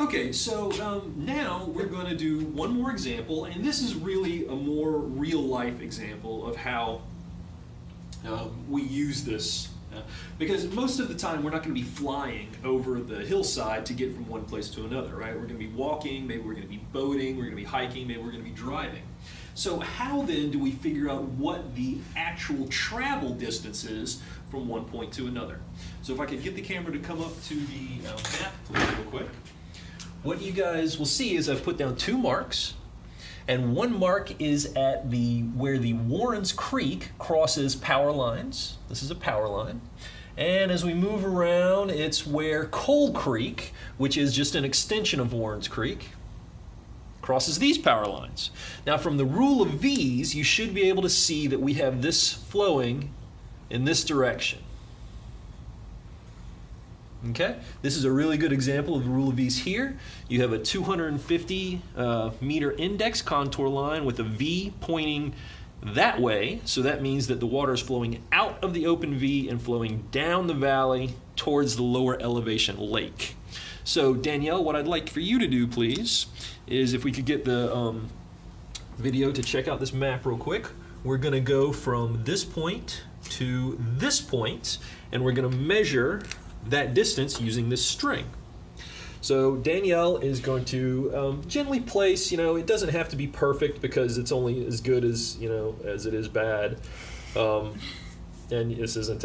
Okay, so now we're going to do one more example, and this is really a more real-life example of how we use this. Because most of the time we're not going to be flying over the hillside to get from one place to another, right? We're going to be walking, maybe we're going to be boating, we're going to be hiking, maybe we're going to be driving. So how then do we figure out what the actual travel distance is from one point to another? So if I could get the camera to come up to the map, please, real quick. What you guys will see is I've put down 2 marks, and one mark is at where the Warrens Creek crosses power lines. This is a power line. And as we move around, it's where Coal Creek, which is just an extension of Warrens Creek, crosses these power lines. Now from the rule of V's, you should be able to see that we have this flowing in this direction. Okay, this is a really good example of the rule of V's here. You have a 250 meter index contour line with a V pointing that way, so that means that the water is flowing out of the open V and flowing down the valley towards the lower elevation lake. So Danielle, what I'd like for you to do, please, is if we could get the video to check out this map real quick. We're going to go from this point to this point, and we're going to measure that distance using this string. So Danielle is going to gently place, it doesn't have to be perfect because it's only as good as, as it is bad. And this isn't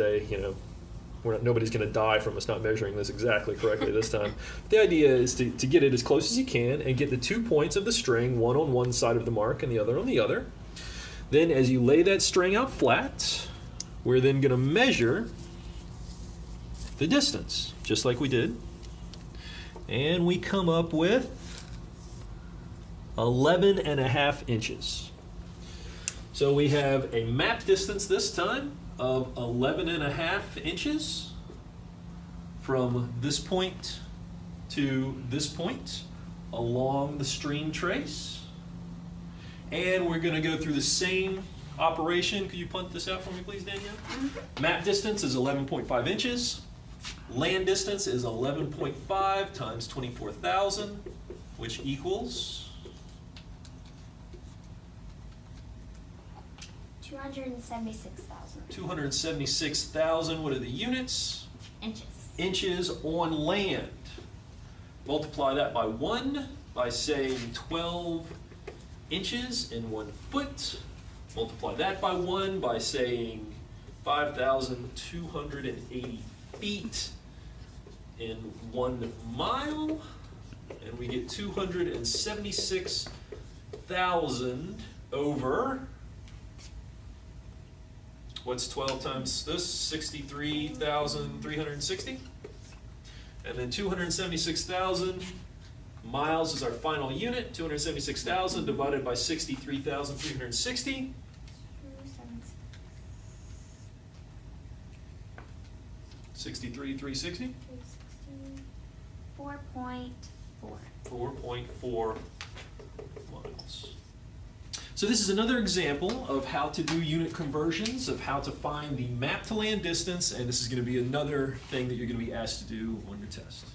nobody's going to die from us not measuring this exactly correctly this time. The idea is to get it as close as you can and get the 2 points of the string, one on one side of the mark and the other on the other. Then as you lay that string out flat, we're then going to measure the distance, just like we did. And we come up with 11.5 inches. So we have a map distance this time of 11.5 inches from this point to this point along the stream trace. And we're going to go through the same operation. Could you punt this out for me, please, Danielle? Map distance is 11.5 inches. Land distance is 11.5 times 24,000, which equals 276,000. 276,000. What are the units? Inches. Inches on land. Multiply that by 1 by saying 12 inches in 1 foot. Multiply that by 1 by saying 5,280 feet in 1 mile, and we get 276,000 over, what's 12 times this? 63,360. And then 276,000 miles is our final unit. 276,000 divided by 63,360. 63,360? 4.4. 4.4 miles. So this is another example of how to do unit conversions, of how to find the map to land distance, and this is going to be another thing that you're going to be asked to do on your test.